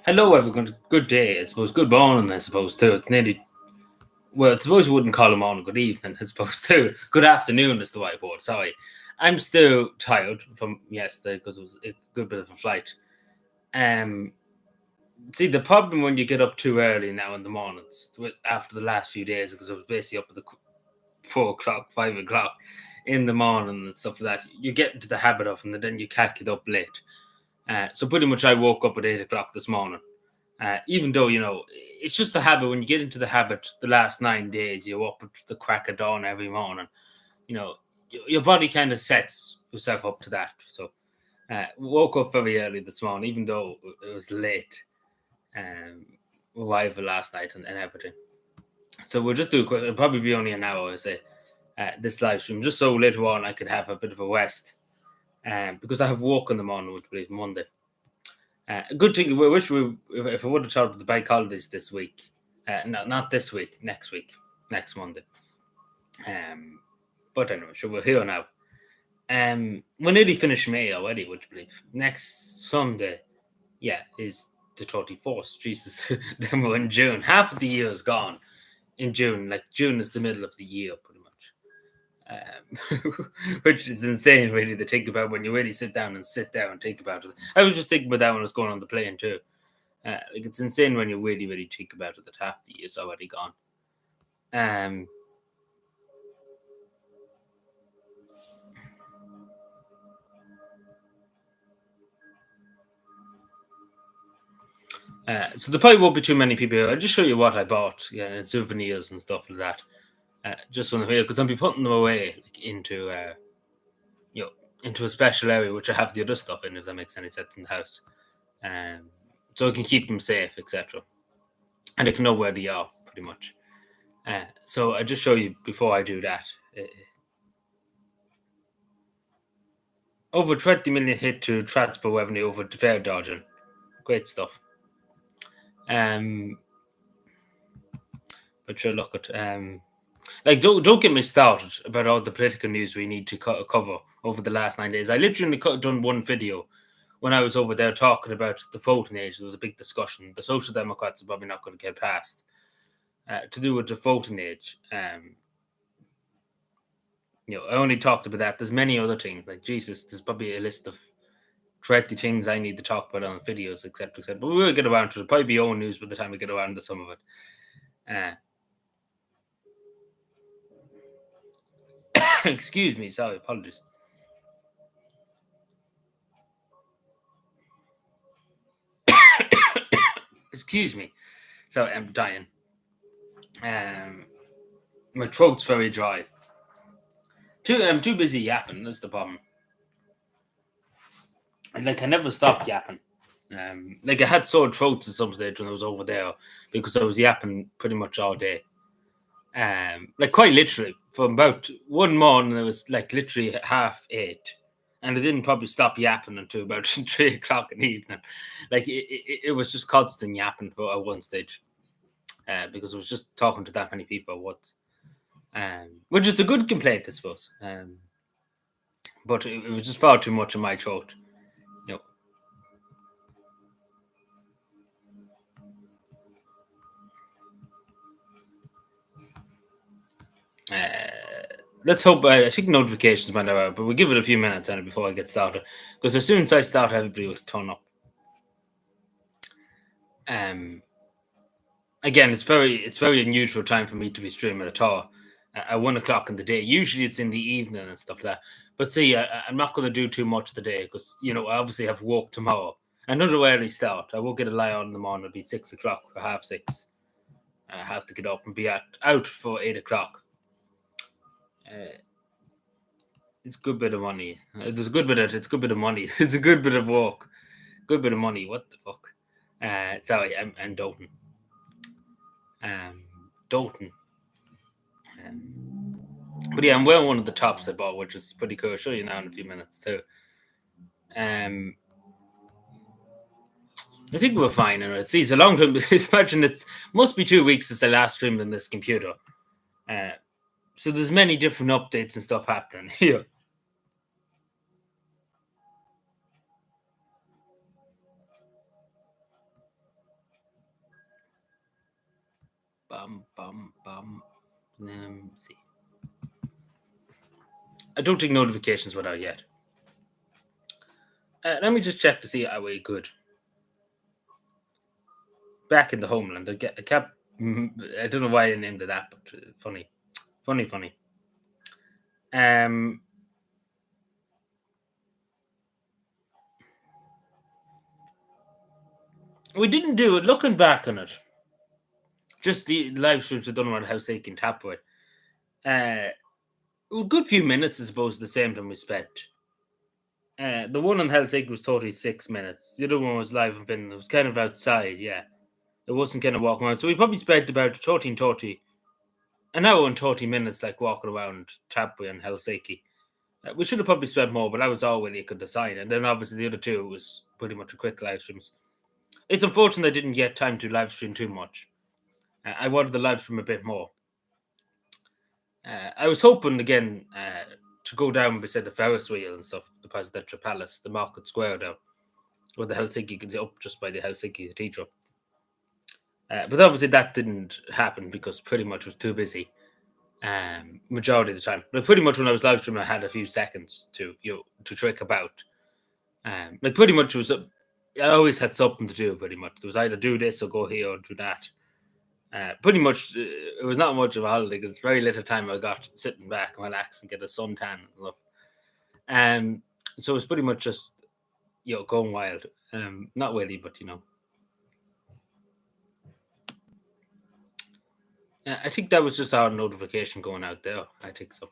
Hello, everyone. Good day. I suppose. Good morning. I suppose too. It's nearly. Well, I suppose you wouldn't call it morning. Good evening. I suppose too. Good afternoon is the right word. Sorry, I'm still tired from yesterday because it was a good bit of a flight. Um, See, the problem when you get up too early now in the mornings after the last few days, because I was basically up at the 4 o'clock, 5 o'clock in the morning and stuff like that. You get into the habit of, and then you can't get up late. So pretty much, I woke up at 8 o'clock this morning. Even though it's just a habit. When you get into the habit, the last 9 days, you're up at the crack of dawn every morning. You know, your body kind of sets yourself up to that. So, woke up very early this morning, even though it was late. Arrival last night and everything. So we'll just do quick. It'll probably be only an hour, I say. This live stream, just so later on I could have a bit of a rest. Because I have work in the morning, which will be Monday. A good thing. We wish if I would have thought of the bank holidays this week. No, not this week. Next week, next Monday. But anyway, sure, we're here now. We're nearly finished May already. Would you believe? Next Sunday, yeah, is the 34th. Jesus, then we're in June. Half of the year is gone in June. Like June is the middle of the year, pretty much. Which is insane, really, to think about when you really sit down and think about it. I was just thinking about that when I was going on the plane too. Like it's insane when you really, really think about it that half the year's already gone. So there probably won't be too many people here. I'll just show you what I bought, yeah, and souvenirs and stuff like that. Just on the way, because I'll be putting them away into into a special area which I have the other stuff in, if that makes any sense, in the house. So I can keep them safe, etc. And I can know where they are, pretty much. So I just show you before I do that. Over 20 million hit to transport revenue over fare dodging. Great stuff. But sure, look at like don't get me started about all the political news we need to cover over the last 9 days. I literally done one video when I was over there talking about the voting age. There was a big discussion. The Social Democrats are probably not going to get passed to do with the voting age. I only talked about that. There's many other things. Like Jesus, there's probably a list of 30 things I need to talk about on videos, etc. But we will get around to it. It'll probably be old news by the time we get around to some of it. Excuse me, sorry, apologies. Excuse me. Sorry, I'm dying. My throat's very dry. I'm too busy yapping. That's the problem. Like I never stopped yapping. Like I had sore throats at some stage when I was over there because I was yapping pretty much all day. Like quite literally from about one morning it was like literally 8:30, and I didn't probably stop yapping until about 3 o'clock in the evening. Like it was just constant yapping at one stage, because I was just talking to that many people at once. Which is a good complaint, I suppose. But it was just far too much in my throat. Let's hope. I think notifications might have, but we'll give it a few minutes before I get started. Because as soon as I start, everybody will turn up. Again, it's very unusual time for me to be streaming at all at 1 o'clock in the day. Usually, it's in the evening and stuff like that. But see, I'm not going to do too much today because I obviously have work tomorrow. Another early start. I won't get a lie on in the morning. It'll be 6 o'clock or 6:30. I have to get up and be out for 8 o'clock. It's a good bit of money. It's a good bit of money. It's a good bit of work. Good bit of money. What the fuck? Sorry, I'm Dalton. Dalton. But yeah, I'm wearing one of the tops I bought, which is pretty cool. I'll show you now in a few minutes too. I think we're fine. And it's a long time. Imagine it must be 2 weeks since I last streamed on this computer. So there's many different updates and stuff happening here. See. I don't think notifications were out yet. Let me just check to see are we good. Back in the homeland, I kept. I don't know why I named it that, but funny. We didn't do it. Looking back on it, just the live streams we've done around Helsinki and Tapway. A good few minutes, I suppose, the same time we spent. The one on Helsinki was 36 minutes. The other one was live in Finland. It was kind of outside, yeah. It wasn't kind of walking around. So we probably spent about 30, an hour and 30 minutes, like walking around Tapway and Helsinki. We should have probably spent more, but that was all really could decide. And then obviously the other two was pretty much a quick live streams. It's unfortunate I didn't get time to live stream too much. I wanted the live stream a bit more. I was hoping again to go down beside the Ferris wheel and stuff, the Presidential Palace, the Market Square down, where the Helsinki gets up just by the Helsinki Cathedral. But obviously that didn't happen because pretty much was too busy. Majority of the time, but pretty much when I was live streaming, I had a few seconds to trick about. Like pretty much was I always had something to do. Pretty much there was either do this or go here or do that. Pretty much it was not much of a holiday because very little time I got sitting back and relax and get a suntan and stuff. So it was pretty much just going wild. Not really, but I think that was just our notification going out there. I think so.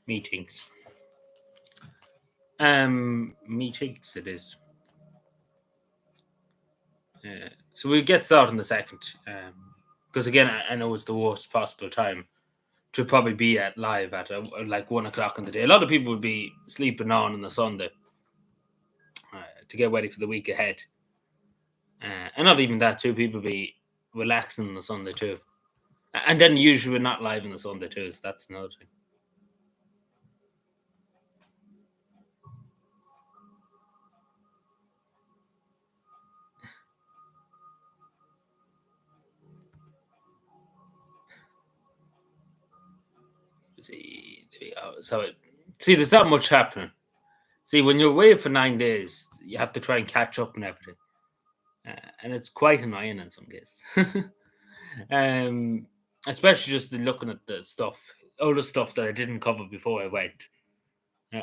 Meetings. Meetings it is. So we'll get started in the second. Because again, I know it's the worst possible time to probably be at live at like 1 o'clock in the day. A lot of people would be sleeping on the Sunday to get ready for the week ahead. And not even that, too. People be relaxing on the Sunday too. And then usually we're not live on the Sunday too, so that's another thing. See, there's not much happening. See, when you're away for 9 days, you have to try and catch up and everything. And it's quite annoying in some cases. Especially just looking at the stuff, all the stuff that I didn't cover before I went.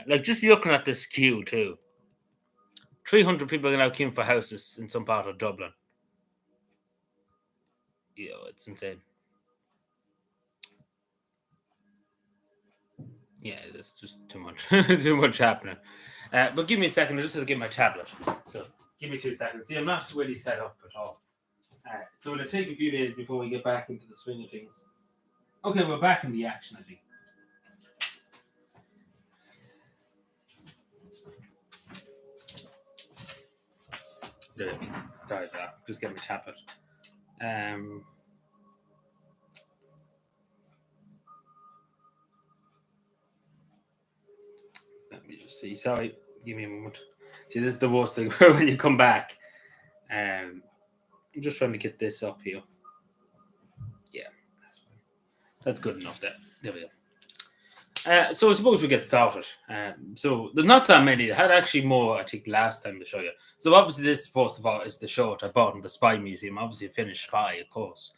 Like just looking at this queue too. 300 people are now queuing for houses in some part of Dublin. It's insane. Yeah, it's just too much, too much happening. But give me a second. I just have to get my tablet. So give me 2 seconds. See, I'm not really set up at all. So it'll take a few days before we get back into the swing of things. Okay, we're back in the action, I think. Sorry for that. Just get my tablet. Let me just see. Sorry, give me a moment. See, this is the worst thing when you come back. I'm just trying to get this up here. Yeah, that's fine. That's good enough there. There we go. So I suppose we get started. So there's not that many. I had actually more, I think, last time to show you. So obviously this, first of all, is the short I bought in the Spy Museum. Obviously a finished spy, of course.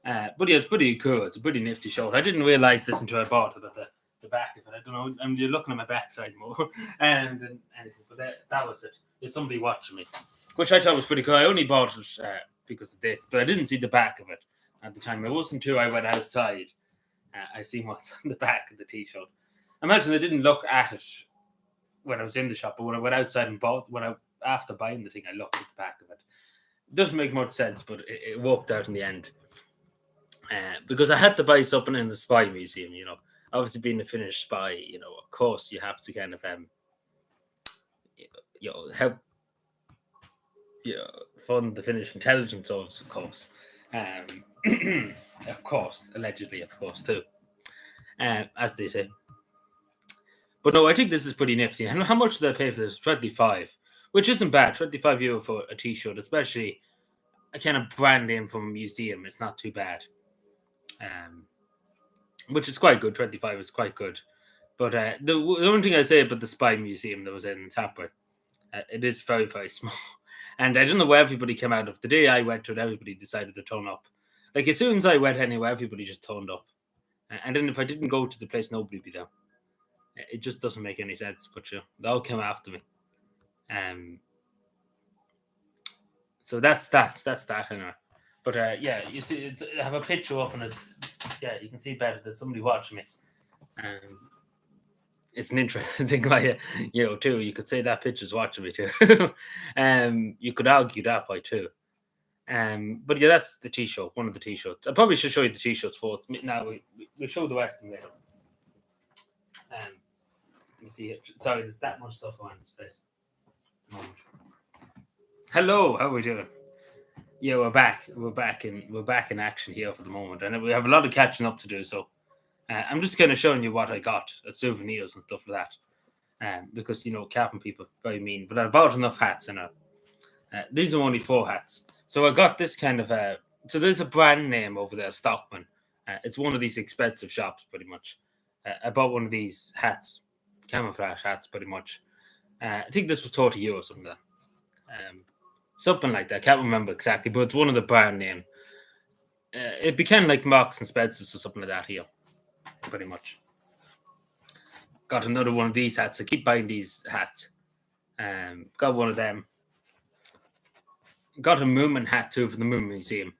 But yeah, it's pretty cool. It's a pretty nifty short. I didn't realise this until I bought it at the back of it. I don't know. I'm looking at my backside more. And anything. But that was it. There's somebody watching me, which I thought was pretty cool. I only bought it because of this, but I didn't see the back of it at the time. It wasn't until I went outside. I seen what's on the back of the T-shirt. Imagine I didn't look at it when I was in the shop, but when I went outside and bought, after buying the thing, I looked at the back of it. It doesn't make much sense, but it worked out in the end. Because I had to buy something in the Spy Museum, obviously being a Finnish spy, of course you have to kind of help fund the Finnish intelligence, of course. Of course, allegedly, of course, too. As they say. But no, I think this is pretty nifty. And how much did I pay for this? 25, which isn't bad. €25 for a T-shirt, especially a kind of brand name from a museum. It's not too bad. which is quite good. 25 is quite good. But the only thing I say about the Spy Museum that was in Tapway, it is very, very small. And I don't know where everybody came out of. The day I went to it, everybody decided to turn up. Like, as soon as I went anywhere, everybody just turned up. And then if I didn't go to the place, nobody would be there. It just doesn't make any sense. But they all came after me. So that's that. That's that anyway. But yeah, you see, I have a picture up, and you can see better. There's somebody watching me. It's an interesting thing by too. You could say that picture's watching me too. You could argue that by too. But yeah, that's the T-shirt, one of the T-shirts. I probably should show you the T-shirts for it. Now we'll show the Western later. Let me see it. Sorry, there's that much stuff on this place. Hello, how are we doing? Yeah, we're back. We're back in action here for the moment, and we have a lot of catching up to do. So I'm just kind of showing you what I got at souvenirs and stuff like that. Because cabin people very mean, but I bought enough hats, and these are only 4 hats. So I got this kind of so there's a brand name over there, Stockman. It's one of these expensive shops, pretty much. I bought one of these hats, camouflage hats, pretty much. I think this was €30 or something like that. Something like that. I can't remember exactly, but it's one of the brand name. It became like Marks and Spencers or something like that here, pretty much. Got another one of these hats. I keep buying these hats. Got one of them. Got a Moomin hat too from the Moomin Museum.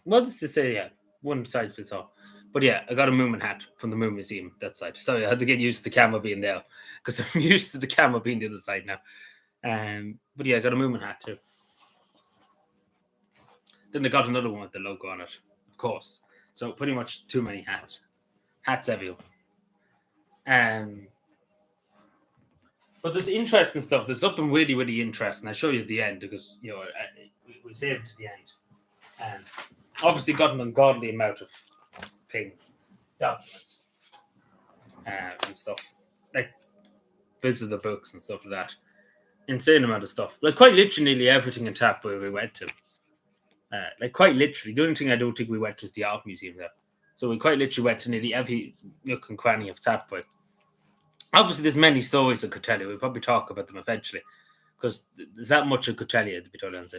What does it say? Yeah, one side fits all. But yeah, I got a Moomin hat from the Moomin Museum, that side. Sorry, I had to get used to the camera being there because I'm used to the camera being the other side now. But yeah, I got a Moomin hat too. Then I got another one with the logo on it, of course. So pretty much too many hats. Hats everywhere. But there's interesting stuff. There's something really, really interesting. I'll show you at the end because we saved it to the end. Obviously, got an ungodly amount of things, documents, and stuff like visitor books and stuff like that. Insane amount of stuff. Like quite literally, nearly everything in Tapway we went to. Like quite literally, the only thing I don't think we went to is the art museum there. So we quite literally went to nearly every nook and cranny of Tapway. Obviously, there's many stories I could tell you. We'll probably talk about them eventually because there's that much I could tell you, to be totally honest.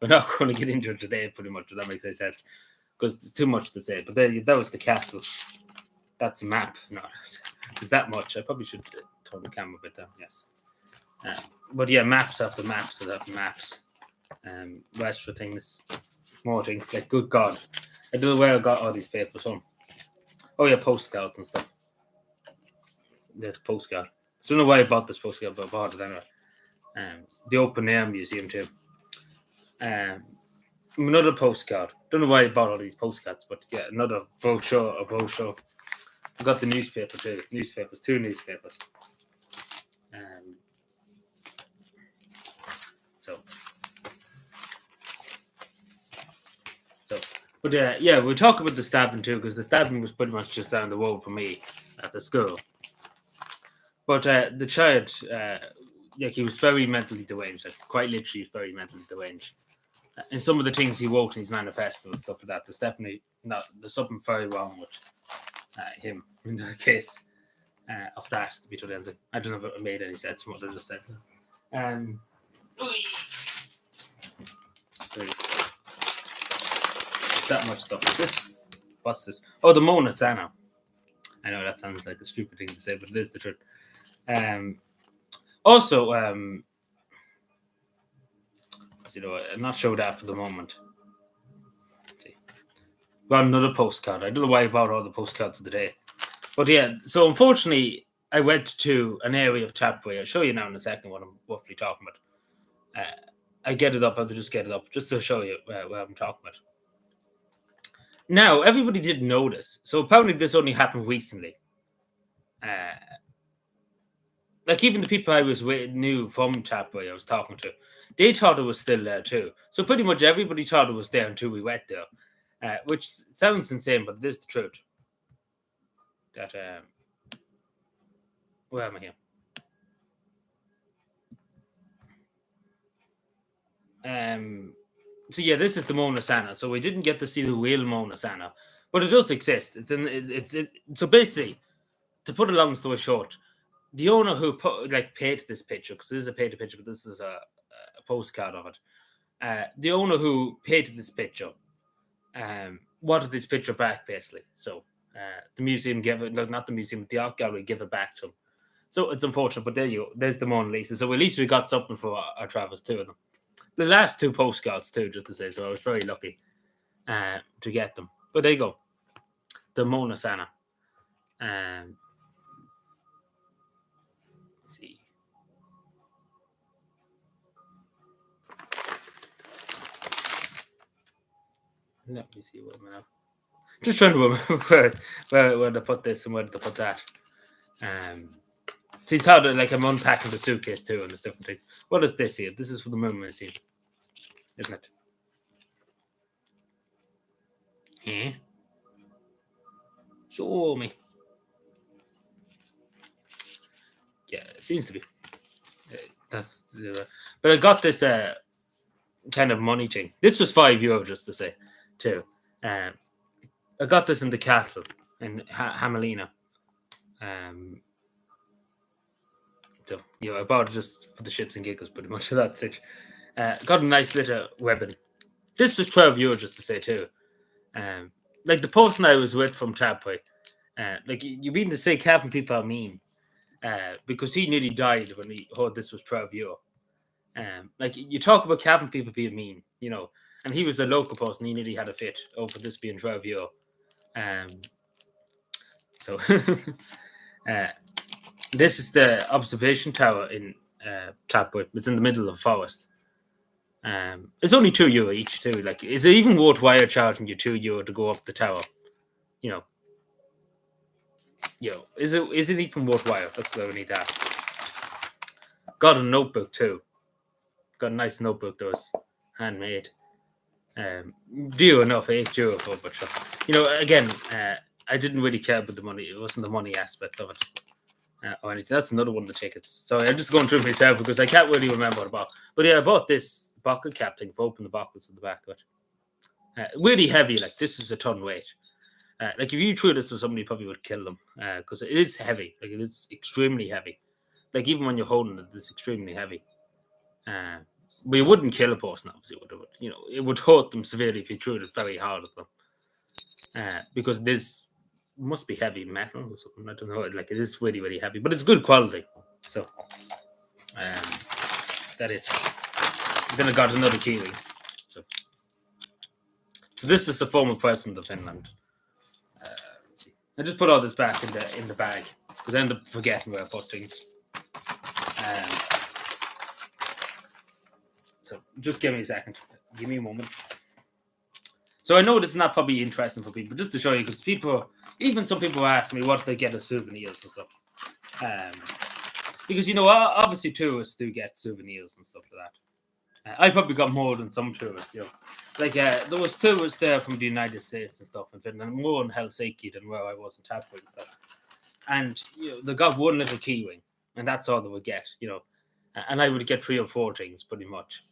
We're not going to get into it today, pretty much, if that makes any sense, because there's too much to say. But that was the castle. That's a map. No, there's that much. I probably should turn the camera a bit down, yes. But yeah, maps after maps after maps. Extra things, more things. Like, good God. I don't know where I got all these papers from. Oh, yeah, postcards and stuff. This postcard. I don't know why I bought this postcard, but I bought it anyway. The Open Air Museum too. Another postcard. Don't know why I bought all these postcards, but yeah, another brochure. I got the newspaper too. Newspapers, 2 newspapers. But yeah, we'll talk about the stabbing too, because the stabbing was pretty much just down the road for me at the school. But the child, he was very mentally deranged, like quite literally very mentally deranged. And some of the things he wrote in his manifesto and stuff like that, there's something very wrong with him in the case of that, to be totally honest. I don't know if it made any sense from what I just said. That much stuff. What's this? Oh, the Mona Sana. I know that sounds like a stupid thing to say, but it is the truth. Also, I'm not sure that for the moment. Let's see. Got another postcard. I don't know why I bought all the postcards of the day. But yeah, so unfortunately, I went to an area of Tapway. I'll show you now in a second what I'm roughly talking about. I get it up. I'll just get it up just to show you what I'm talking about. Now, everybody did notice. So apparently this only happened recently. Like even the people I knew from Tapway I was talking to, they thought it was still there too. So pretty much everybody thought it was there until we went there, which sounds insane, but it is the truth. That where am I here? So yeah, this is the Mona Sana. So we didn't get to see the real Mona Sana, but it does exist. So basically, to put a long story short, the owner who painted this picture, because this is a painted picture, but this is a postcard of it. The owner who painted this picture wanted this picture back, basically. So the museum gave it, no, not the museum, the art gallery gave it back to him. So it's unfortunate, but there you go. There's the Mona Lisa. So at least we got something for our travels too. Of them. The last two postcards too, just to say. So I was very lucky to get them. But there you go. The Mona Sana. Let's see. Let me see what I'm now. Just trying to remember where to put this and where to put that. See, it's how I'm unpacking the suitcase too, and there's different things. What is this here? This is for the Moon Museum, isn't it? Yeah. Show me. Yeah, it seems to be. That's but I got this kind of money thing. This was €5, just to say, too. I got this in the castle in Hamelina. So I bought it just for the shits and giggles, pretty much. That's it. Got a nice little weapon. This was €12, just to say too. Like the person I was with from Tapway, you mean to say cabin people are mean? Because he nearly died when he heard this was €12. You talk about cabin people being mean, and he was a local person. He nearly had a fit over this being €12. So this is the observation tower in Tapwood. It's in the middle of the forest. It's only €2 each too. Is it even worthwhile charging you €2 to go up the tower? Is it even worthwhile? That's what we need to ask. Got a notebook too. Got a nice notebook that was handmade. Dear enough, €8 for, but again, I didn't really care about the money. It wasn't the money aspect of it. Or anything. That's another one of the tickets. So I'm just going through it myself because I can't really remember what I bought. But yeah, I bought this bucket cap thing for open the buckets at the back of it. Really heavy. This is a ton weight. If you threw this to somebody, you probably would kill them because it is heavy. It is extremely heavy. Even when you're holding it, it's extremely heavy. But you wouldn't kill a person, obviously. It would hurt them severely if you threw it very hard at them. Because this must be heavy metal or something. I don't know. It is really, really heavy, but it's good quality. So, that is. Then I got another kiwi. So this is the former president of Finland. I just put all this back in the bag because I end up forgetting where I put things. So just give me a second. Give me a moment. So I know this is not probably interesting for people, just to show you, because even some people ask me what they get as souvenirs and stuff. Because obviously tourists do get souvenirs and stuff like that. I probably got more than some tourists. There was tourists there from the United States and stuff in Finland, more in Helsinki than where I was in Tapwood and stuff. And they got one little key ring, and that's all they would get. And I would get 3 or 4 things pretty much.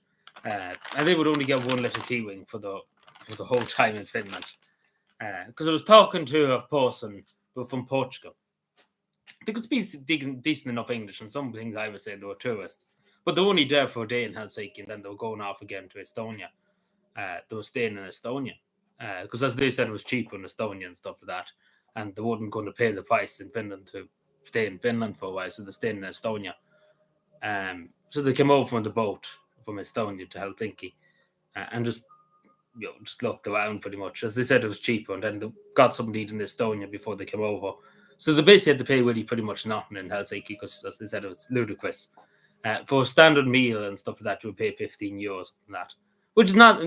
And they would only get one little key ring for the whole time in Finland. Because I was talking to a person from Portugal. They could speak decent enough English, and some things I was saying they were tourists. But they were only there for a day in Helsinki, and then they were going off again to Estonia. They were staying in Estonia. Because as they said, it was cheaper in Estonia and stuff like that. And they weren't going to pay the price in Finland to stay in Finland for a while, so they're staying in Estonia. So they came over on the boat from Estonia to Helsinki and just looked around pretty much. As they said, it was cheaper, and then they got something to eat in Estonia before they came over. So they basically had to pay really pretty much nothing in Helsinki because, as they said, it was ludicrous. For a standard meal and stuff like that, you would pay €15 for that, which is not.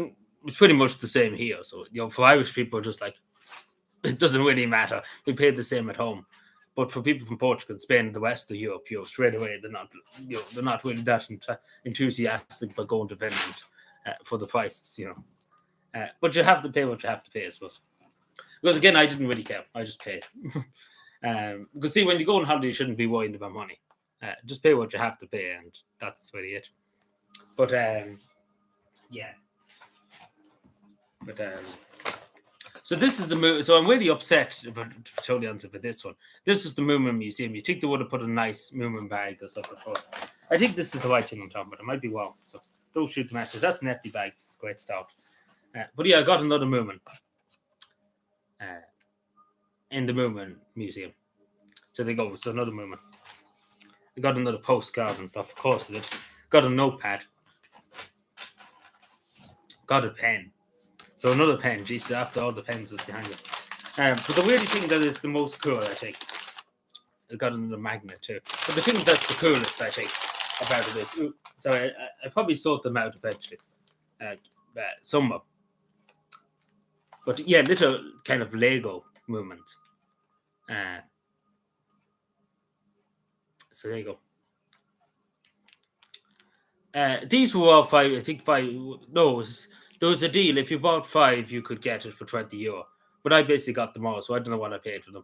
It's pretty much the same here. So for Irish people, just it doesn't really matter. We paid the same at home. But for people from Portugal, Spain, the rest of Europe, straight away they're not really that enthusiastic about going to Finland for the prices, But you have to pay what you have to pay, I suppose. Because again, I didn't really care. I just paid. Because see, when you go on holiday, you shouldn't be worrying about money. Just pay what you have to pay, and that's really it. But yeah. But so this is the move. So I'm really upset about totally answer for this one. This is the Moomin Museum. You think they would have put a nice Moomin bag or something for? I think this is the right thing I'm talking about. I might be wrong. So don't shoot the message. That's an empty bag. It's a great start. But yeah, I got another Moomin in the Moomin Museum. So they go. So another Moomin. I got another postcard and stuff. Of course I did. Got a notepad. Got a pen. So another pen, geez, after all the pens is behind it. But the weird thing that is the most cool, I think, I got another magnet too. But the thing that's the coolest, I think, about it is, so I probably sort them out eventually, somewhat. But yeah, little kind of Lego movement. So there you go. These were all five, I think five, no, there was a deal. If you bought 5, you could get it for €20. But I basically got them all, so I don't know what I paid for them.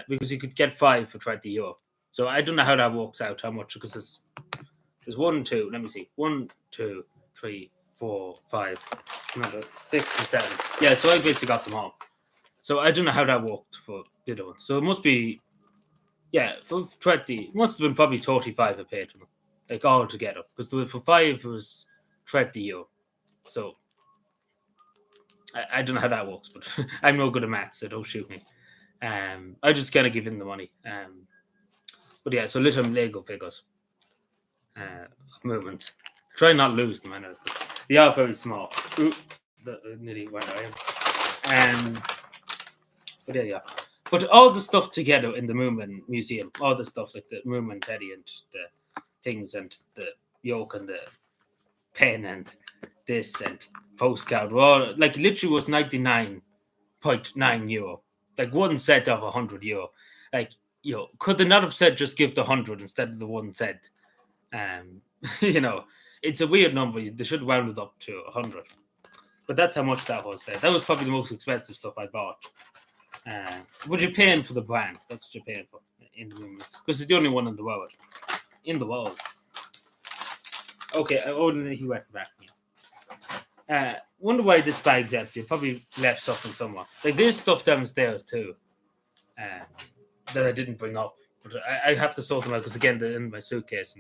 Because you could get 5 for €20. So I don't know how that works out, how much, because there's 1, 2, let me see. 1, 2, 3, 4, 5, another 6 and 7. Yeah, so I basically got them all. So I don't know how that worked for the other ones. So it must be, yeah, for 20, it must have been probably 35 I paid for them. Like all together. Because for 5 it was €20. So I don't know how that works, but I'm no good at maths, so don't shoot me. I just kind of give in the money. But yeah, so little Lego figures. Movements. Try not lose them, I know. They are very small. Ooh, nearly went out. But yeah. But all the stuff together in the Moomin Museum, all the stuff like the Moomin Teddy and the things and the yoke and the pen and this and postcard, well, like literally was €99.9. Like one set of €100. Like, could they not have said just give the 100 instead of the 1 cent? It's a weird number. They should round it up to 100. But that's how much that was there. That was probably the most expensive stuff I bought. But you're paying for the brand. That's what you're paying for in the room. Because it's the only one in the world. In the world. Okay, he went back. Wonder why this bag's empty. Probably left something somewhere. Like there's stuff downstairs too that I didn't bring up, but I have to sort them out because again they're in my suitcase.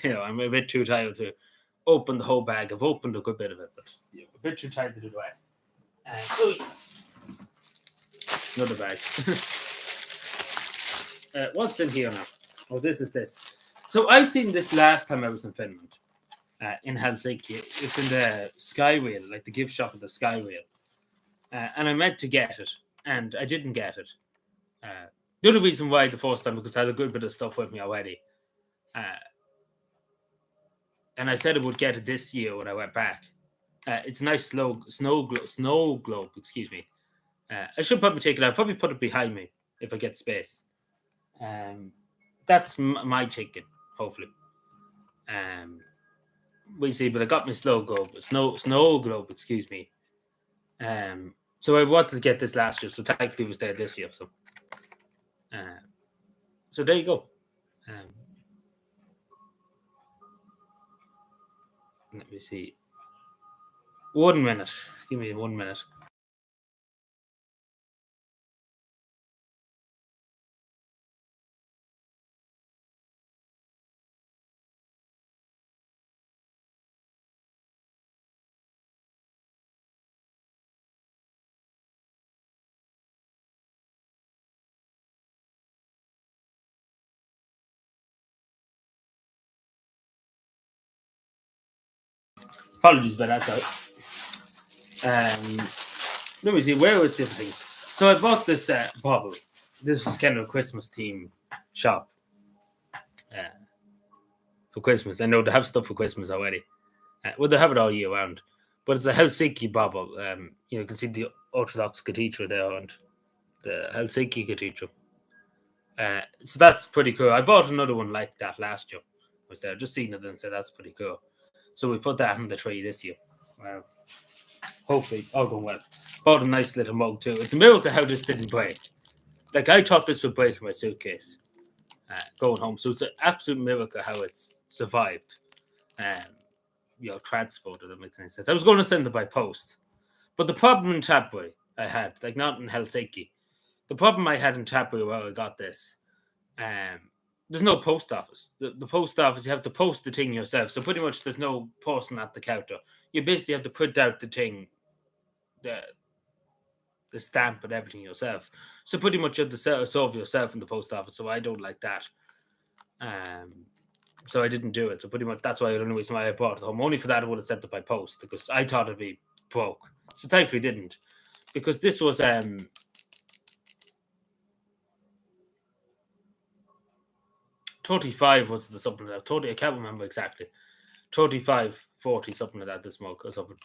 And, I'm a bit too tired to open the whole bag. I've opened a good bit of it, but a bit too tired to do the rest. Another bag. What's in here now? Oh, this is this. So I seen this last time I was in Finland. In Helsinki. It's in the Skywheel, like the gift shop at the Skywheel. And I meant to get it, and I didn't get it. The only reason why the first time, because I had a good bit of stuff with me already. And I said I would get it this year when I went back. It's a nice snow globe, excuse me. I should probably take it out. Probably put it behind me if I get space. That's my chicken, hopefully. We see, but I got my snow globe, excuse me. So I wanted to get this last year, so technically it was there this year. So there you go. Let me see. 1 minute. Give me 1 minute. Apologies about that, let me see, where was the other things? So I bought this bubble. This is kind of a Christmas theme shop for Christmas. I know they have stuff for Christmas already. Well, they have it all year round. But it's a Helsinki bubble. You can see the Orthodox Cathedral there and the Helsinki Cathedral. So that's pretty cool. I bought another one like that last year. I was there, just seen it and said that's pretty cool. So we put that in the tree this year. Hopefully, all going well. Bought a nice little mug too. It's a miracle how this didn't break. Like I thought this would break in my suitcase going home. So it's an absolute miracle how it's survived. Transported. That makes any sense. I was going to send it by post, But the problem in Tapway I had, like not in Helsinki, the problem I had in Tapway where I got this, there's no post office. The post office, you have to post the thing yourself. So pretty much there's no person at the counter. You basically have to print out the thing, the the stamp and everything yourself. So pretty much you have to solve yourself in the post office. So I don't like that. Um, so I didn't do it. So pretty much that's why the only reason why I brought it home. Only for that I would have sent it by post because I thought it'd be broke. So thankfully didn't. Because this was 35 was the something like that. 30, I can't remember exactly. 35, 40, something like that, this mug or something.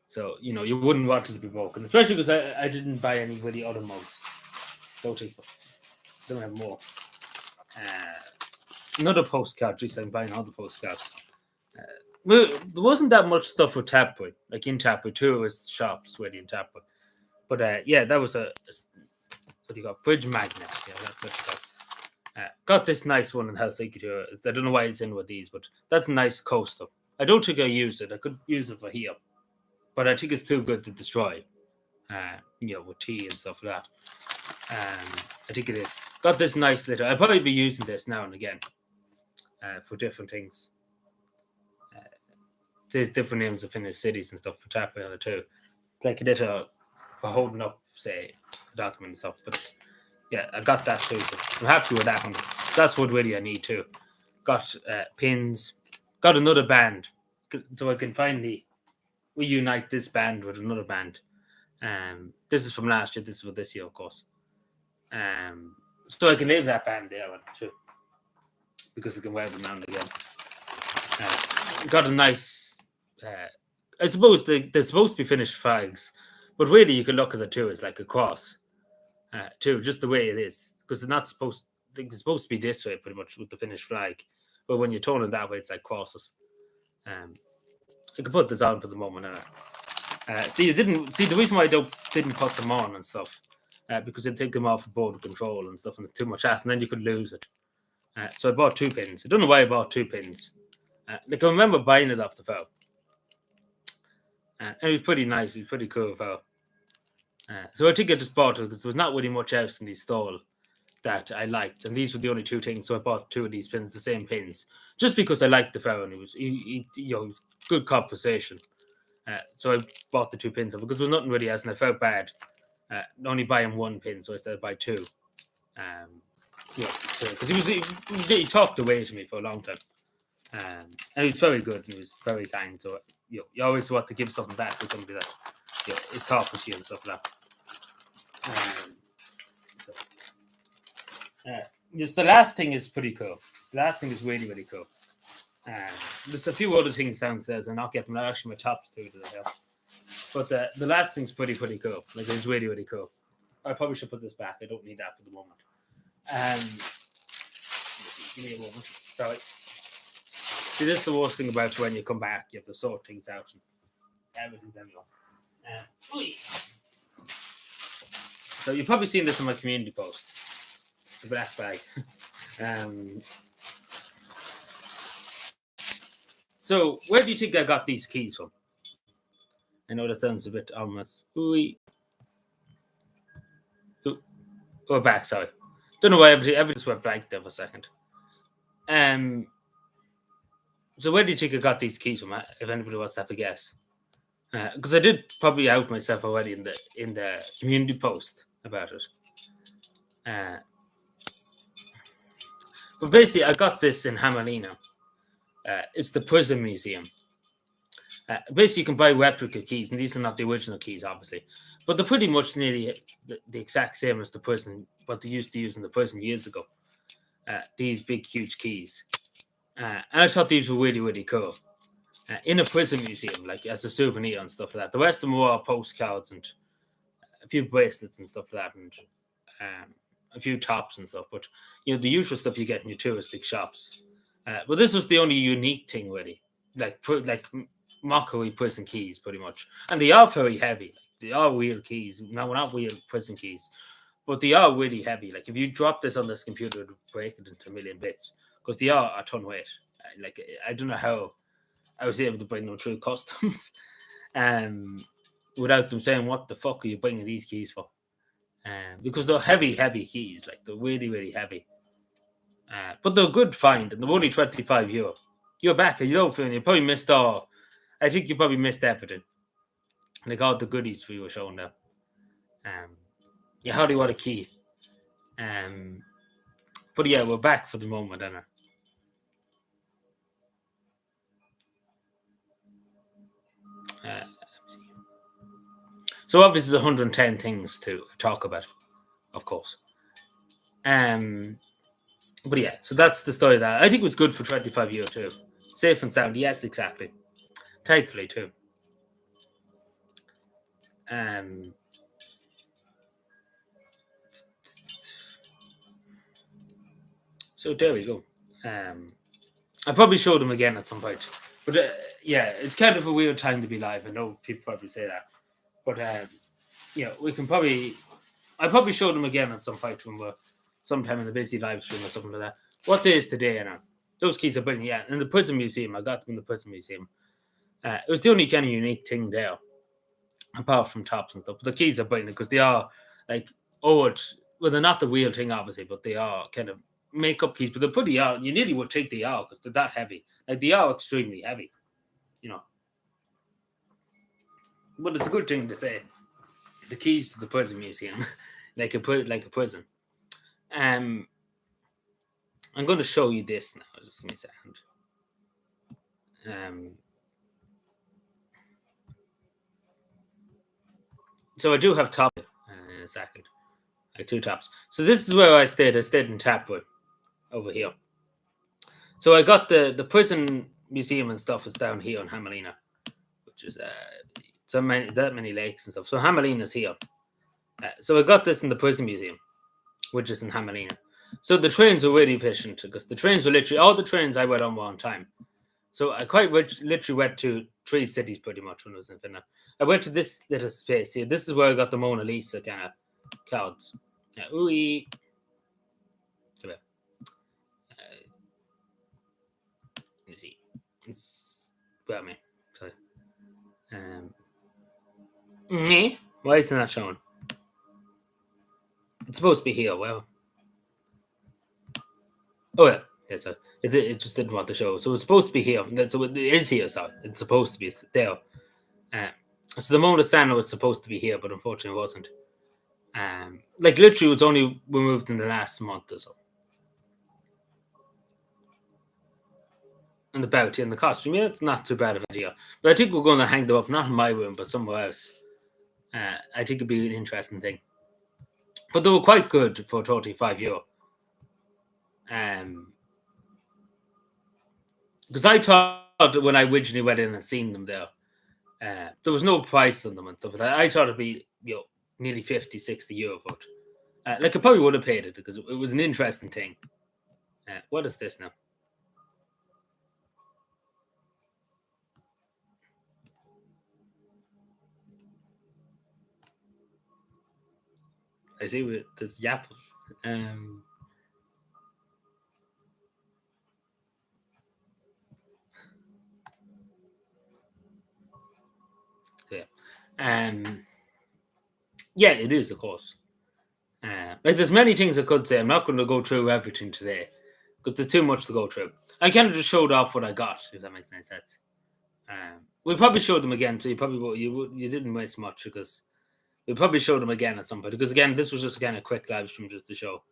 So, you wouldn't want it to be broken, especially because I didn't buy any really other mugs. Don't think so. Don't have more. Another postcard, at least I'm buying other postcards. Well, there wasn't that much stuff with Tapway, like in Tapway too. It was shops really in Tapway. But yeah, that was what do you got? Fridge magnet. Yeah, that's got this nice one in Helsinki too. I don't know why it's in with these, but that's a nice coaster. I don't think I use it. I could use it for here, but I think it's too good to destroy. With tea and stuff like that. I think it is. Got this nice little. I'll probably be using this now and again for different things. There's different names of Finnish cities and stuff for Tapway on it too. It's like a little for holding up, say, a document and stuff. But yeah, I got that too. So I'm happy with that one. That's what really I need too. Got pins. Got another band, so I can finally reunite this band with another band. This is from last year. This is for this year, of course. So I can leave that band there too, because I can wear them now and again. Got a nice. I suppose they're supposed to be Finnish flags, but really you can look at the two as like a cross, too, just the way it is, because they're not supposed. It's supposed to be this way, pretty much, with the Finnish flag, but when you turn it that way, it's like crosses. I can put this on for the moment. See the reason why I didn't put them on and stuff, because it'd take them off of border control and stuff, and it's too much ass, and then you could lose it. So I bought 2 pins. I don't know why I bought 2 pins. I remember buying it off the fell. And it was pretty nice. It was pretty cool fell. So I think I just bought it because there was not really much else in the stall that I liked, and these were the only 2 things. So I bought 2 of these pins, the same pins, just because I liked the fell, and it was it was good conversation. So I bought the 2 pins because there was nothing really else, and I felt bad only buying 1 pin, so I said buy 2. Because he talked away to me for a long time, and he was very good and he was very kind. So you always want to give something back to somebody that is talking to you and stuff like that. Yes, the last thing is pretty cool. The last thing is really, really cool. There's a few other things downstairs. I'm not getting actually my tops too that I have. But the last thing's pretty cool. Like, it's really, really cool. I probably should put this back. I don't need that for the moment. Give me a moment. Sorry. See, this is the worst thing about when you come back. You have to sort things out and everything's anyway. So you've probably seen this in my community post. The black bag. So where do you think I got these keys from? I know that sounds a bit ominous. We're back, sorry. Don't know why everything just went blank there for a second. So where do you think I got these keys from? If anybody wants to have a guess, because I did probably out myself already in the community post about it. But basically, I got this in Hamalina. It's the prison museum. Basically, you can buy replica keys, and these are not the original keys, obviously, but they're pretty much nearly the exact same as the prison, what they used to use in the prison years ago. These big, huge keys. And I thought these were really, really cool. In a prison museum, like as a souvenir and stuff like that. The rest of them were all postcards and a few bracelets and stuff like that, and a few tops and stuff. But the usual stuff you get in your touristic shops. But this was the only unique thing, really, like mockery prison keys, pretty much. And they are very heavy. They are real keys. No, not real prison keys, but they are really heavy. Like if you drop this on this computer, it would break it into a million bits. Because they are a ton weight. Like, I don't know how I was able to bring them through customs. without them saying, "What the fuck are you bringing these keys for?" Because they're heavy, heavy keys, like they're really, really heavy. But they're a good find, and they're only €25. You're back, and you don't feel you probably missed all. I think you probably missed everything. Like all the goodies for you were showing there. You hardly want a key. But yeah, we're back for the moment, Anna. So obviously there's 110 things to talk about, of course. But yeah, so that's the story of that. I think it was good for 25 years too. Safe and sound, yes, exactly. Thankfully too. So there we go. I probably showed them again at some point. But yeah, it's kind of a weird time to be live. I know people probably say that. But we can probably. I probably showed them again at some point when we're sometime in the busy live stream or something like that. What day is today now? Those keys are brilliant. Yeah, in the prison museum. I got them in the prison museum. It was the only kind of unique thing there, apart from tops and stuff. But the keys are brilliant because they are like old. Well, they're not the real thing, obviously, but they are kind of makeup keys. But they're pretty out. You nearly would think they are because they're that heavy. Like they are extremely heavy, you know. But it's a good thing to say. The keys to the prison museum, like a prison. I'm going to show you this now. Just give me a second. So I do have top in a second. Like two tops. So this is where I stayed. I stayed in Tapwood over here. So I got the prison museum and stuff is down here in Hamelina, which is that many lakes and stuff. So Hamelina's here. So I got this in the prison museum, which is in Hamelina. So the trains are really efficient because the trains were literally all the trains I went on were on time. So I literally went to 3 cities pretty much when I was in Finland. I went to this little space here. This is where I got the Mona Lisa kind of cards. Ooh. Let me see. It's about me. Sorry. Why isn't that showing? It's supposed to be here. Well. Oh yeah. Yeah, so it just didn't want to show. So it's supposed to be here. So it is here. So it's supposed to be there. So the Mona Lisa was supposed to be here, but unfortunately it wasn't. Like literally, it was only removed in the last month or so. And the bounty and the costume, yeah, it's not too bad of an idea. But I think we're going to hang them up, not in my room, but somewhere else. I think it'd be an interesting thing. But they were quite good for €35. Because I thought that when I originally went in and seen them there was no price on them and stuff like that. I thought it'd be nearly 50, 60 euro for it. Like I probably would have paid it because it was an interesting thing. What is this now? I see this Yap. Yeah, it is, of course. Like there's many things I could say. I'm not going to go through everything today because there's too much to go through. I kind of just showed off what I got, if that makes any sense. We probably showed them again, so you didn't waste much because we probably showed them again at some point. Because again, this was just again a quick live stream just to show.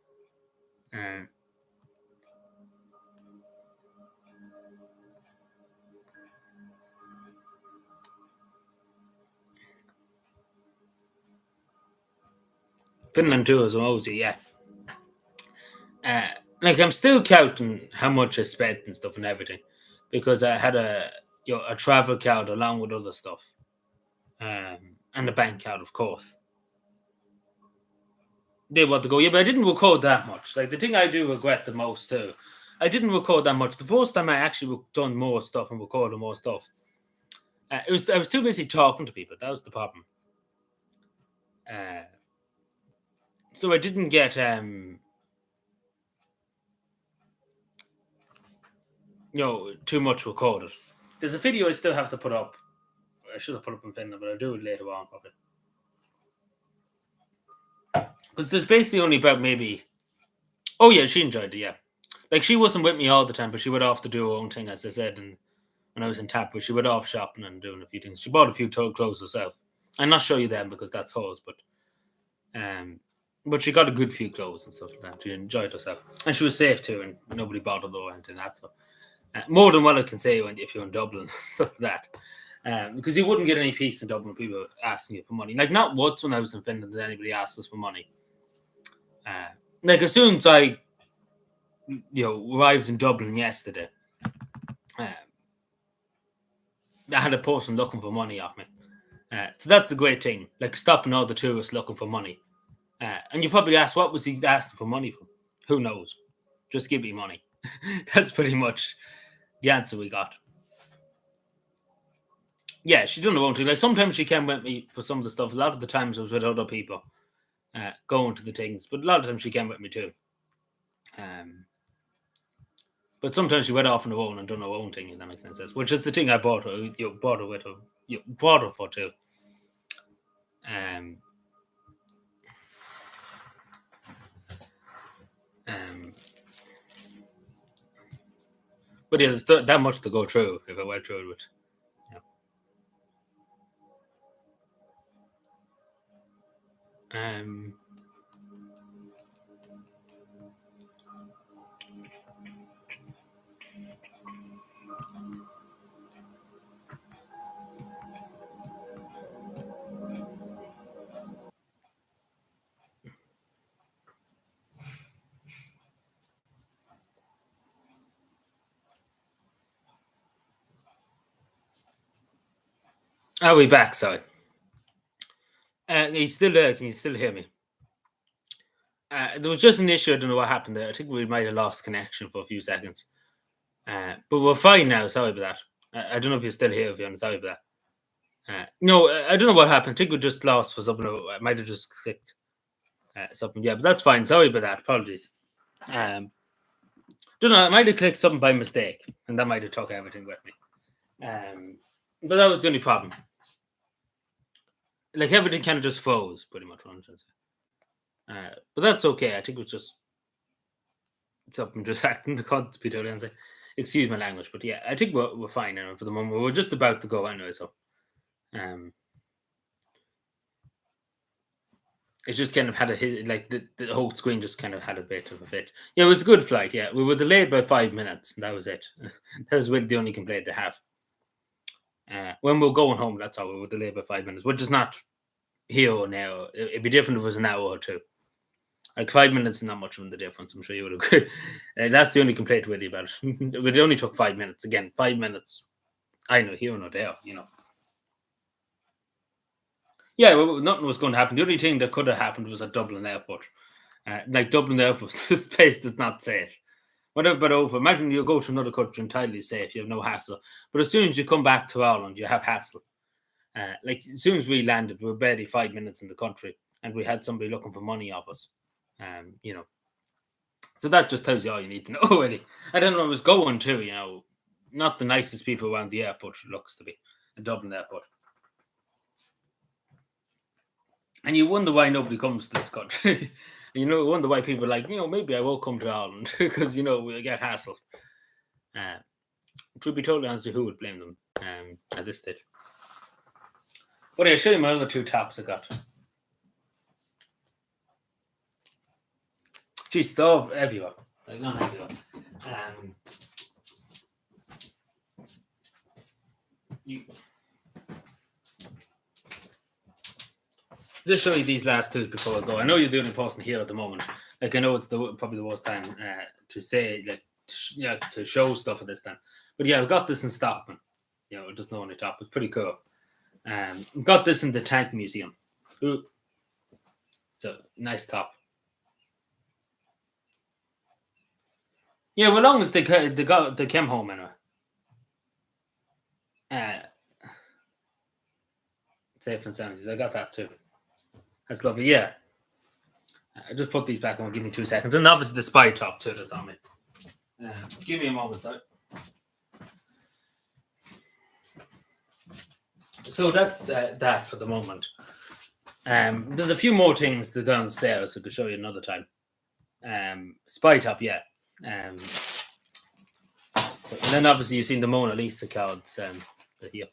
Finland too, as well, yeah. Like I'm still counting how much I spent and stuff and everything, because I had a travel card along with other stuff, and a bank card, of course. They want to go, yeah, but I didn't record that much. Like the thing I do regret the most too, I didn't record that much. The first time I actually done more stuff and recorded more stuff, I was too busy talking to people. That was the problem. So I didn't get too much recorded. There's a video I still have to put up I should have put up in Finland, but I'll do it later on probably. Because there's basically only about maybe. Oh yeah, she enjoyed it. Yeah, like she wasn't with me all the time, but she went off to do her own thing, as I said. And when I was in Tap, she went off shopping and doing a few things. She bought a few clothes herself. I'm not show you them because that's hers, but she got a good few clothes and stuff like that. She enjoyed herself, and she was safe too, and nobody bothered her or anything like that. So more than what I can say if you're in Dublin stuff like that. Because you wouldn't get any peace in Dublin. People asking you for money, like not once when I was in Finland did anybody ask us for money. Like as soon as I, arrived in Dublin yesterday, I had a person looking for money off me. So that's a great thing. Like stopping all the tourists looking for money. And you probably ask, what was he asking for money for? Who knows? Just give me money. That's pretty much the answer we got. Yeah, she didn't want to. Like sometimes she came with me for some of the stuff. A lot of the times I was with other people going to the things, but a lot of times she came with me too. But sometimes she went off on her own and done her own thing, if that makes sense. Which is the thing I bought her. Bought her with her. Bought her for too. But yeah, there's that much to go through if I went through it with. Are we back? Sorry. He's still there. Can you still hear me? There was just an issue. I don't know what happened there. I think we might have lost connection for a few seconds. But we're fine now. Sorry about that. I don't know if you're still here, Fiona. Sorry about that. No, I don't know what happened. I think we just lost for something. I might have just clicked something. Yeah, but that's fine. Sorry about that. Apologies. Don't know. I might have clicked something by mistake, and that might have took everything with me. But that was the only problem. Like everything kind of just froze, pretty much. What I'm trying to say. But that's okay. I think it was just something just acting the cunt, to be totally honest. Excuse my language, but yeah, I think we're fine now for the moment. We're just about to go anyway, so it just kind of had a hit, like the whole screen just kind of had a bit of a fit. Yeah, it was a good flight. Yeah, we were delayed by 5 minutes, and that was it. That was really the only complaint to have. When we were going home, that's how we were delayed by 5 minutes, which is not here or now. It'd be different if it was an hour or two. Like 5 minutes is not much of the difference. I'm sure you would agree. That's the only complaint really about it. It only took 5 minutes. Again, 5 minutes. I know here or not there. Yeah, well, nothing was going to happen. The only thing that could have happened was at Dublin Airport. Like Dublin Airport, this place is not safe. Whatever, but over. Imagine you go to another country entirely safe. You have no hassle. But as soon as you come back to Ireland, you have hassle. Like as soon as we landed, we were barely 5 minutes in the country, and we had somebody looking for money off us. So that just tells you all you need to know. Really, I don't know where I was going to. Not the nicest people around the airport. It looks to be a Dublin Airport. And you wonder why nobody comes to this country. You wonder why people are like, maybe I will come to Ireland because, we get hassled. To be totally honest, who would blame them at this stage? But I'll show you my other two tops I got. Geez, stuff everywhere. Like, not everywhere. Just show you these last two before I go. I know you're doing a posting here at the moment. Like I know it's probably the worst time to say to show stuff at this time. But yeah, I've got this in Stockman. It doesn't know any top. It's pretty cool. Got this in the Tank Museum. Ooh, it's a nice top. Yeah, well, long as they came home anyway. Safe and sound. I got that too. That's lovely. Yeah. I just put these back on. Give me 2 seconds. And obviously the spy top too that's on me. Give me a moment, sorry. So that's that for the moment. There's a few more things to downstairs I could show you another time. Spy Top, yeah. And then obviously you've seen the Mona Lisa cards here.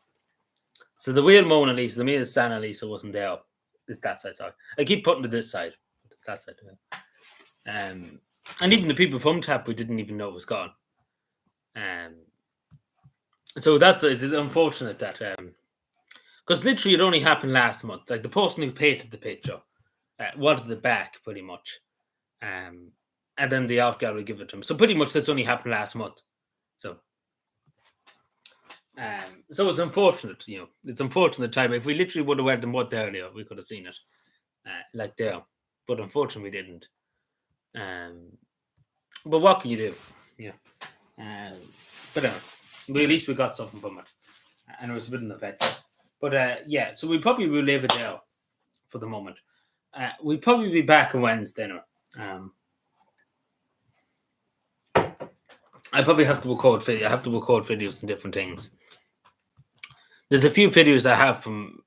So the real Mona Lisa, the real Santa Lisa wasn't there. It's that side, sorry. I keep putting to this side. It's that side. And even the people from Tap, we didn't even know it was gone. So it's unfortunate that because literally it only happened last month. Like the person who painted the picture wanted it back pretty much, and then the art gallery give it to him. So pretty much that's only happened last month. So it's unfortunate, It's unfortunate time. If we literally would have read them what earlier, we could have seen it like there. But unfortunately, we didn't. But what can you do? Yeah. But anyway, at least we got something from it, and it was a bit of an effect. But yeah, so we probably will leave it there for the moment. We'll probably be back on Wednesday now. I probably have to record video. I have to record videos and different things. There's a few videos I have from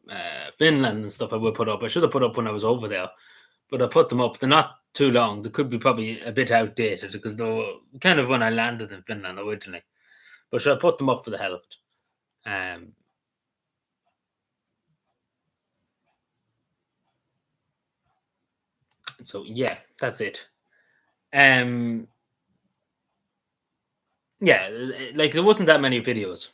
Finland and stuff I will put up. I should have put up when I was over there, but I put them up. They're not too long. They could be probably a bit outdated because they were kind of when I landed in Finland originally. But should I put them up for the hell of it? So yeah, that's it. Yeah, like there wasn't that many videos.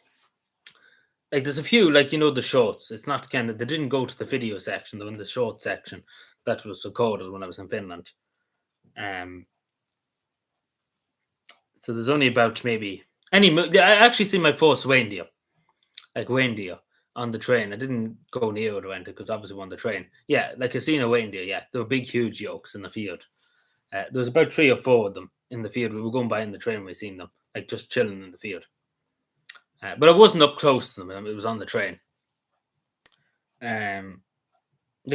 Like there's a few, like the shorts. It's not they didn't go to the video section. They're in the short section that was recorded when I was in Finland. So there's only about maybe I actually see my first reindeer, like reindeer on the train. I didn't go near it or anything because obviously we're on the train. Yeah, like I seen a reindeer. Yeah, there were big, huge yolks in the field. There was about 3 or 4 of them in the field. We were going by in the train. We seen them, like just chilling in the field. But I wasn't up close to them. It was on the train. There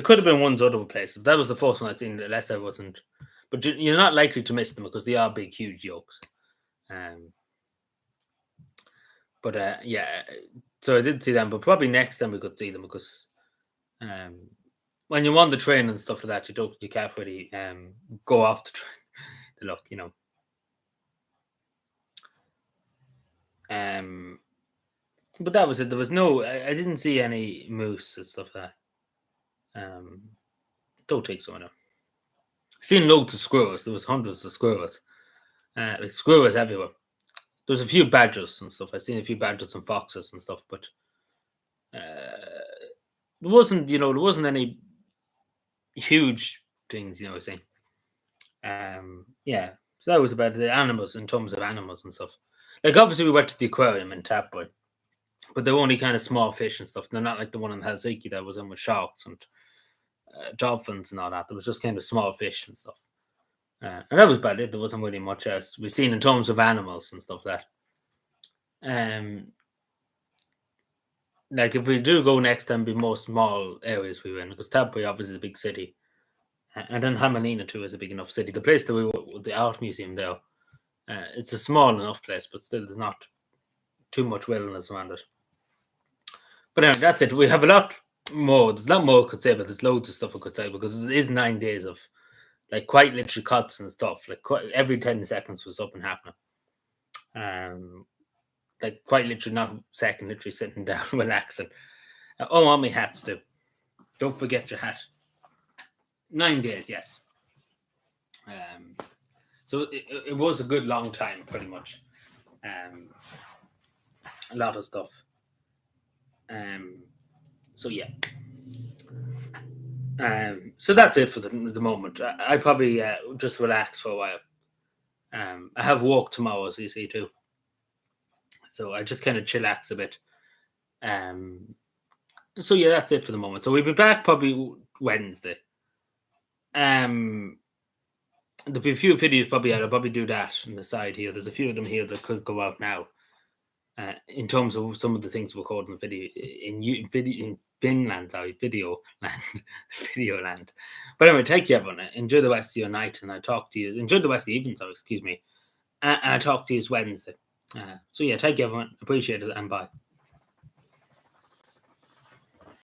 could have been ones other places. That was the first one I'd seen, unless I wasn't. But you're not likely to miss them because they are big, huge yolks. But yeah, so I did see them. But probably next time we could see them because when you're on the train and stuff like that, you can't really go off the train to look, But that was it. There was I didn't see any moose and stuff like that. Don't take so much. Seen loads of squirrels. There was hundreds of squirrels. Like squirrels everywhere. There's a few badgers and stuff. I've seen a few badgers and foxes and stuff, but there wasn't any huge things, I was saying. Yeah. So that was about the animals in terms of animals and stuff. Like obviously we went to the aquarium in Tapboy, but they're only kind of small fish and stuff. They're not like the one in Helsinki that was in with sharks and dolphins and all that. There was just kind of small fish and stuff. And that was about it. There wasn't really much else we've seen in terms of animals and stuff like that. Like if we do go next time, be more small areas we were in because Tapboy obviously is a big city, and then Hamanina too is a big enough city. The place that we were, the art museum there, it's a small enough place, but still there's not too much wilderness around it. But anyway, that's it. We have a lot more. There's a lot more I could say, but there's loads of stuff I could say because it is 9 days of like quite literally cuts and stuff. Like every 10 seconds was up and happening. Like quite literally, not a second, literally sitting down, relaxing. On my hats too. Don't forget your hat. 9 days, yes. So it was a good long time, pretty much. A lot of stuff. So yeah. So that's it for the moment. I probably just relax for a while. I have work tomorrow, as you see too. So I just kind of chillax a bit. So yeah, that's it for the moment. So we'll be back probably Wednesday. There'll be a few videos probably. I'll probably do that on the side here. There's a few of them here that could go out now. In terms of some of the things we're recording video in Finland, sorry, video land. But anyway, take care, everyone. Enjoy the rest of your night, and I talk to you. Enjoy the rest of the evening, sorry, excuse me. And I talk to you Wednesday. So yeah, take care, everyone. Appreciate it, and bye.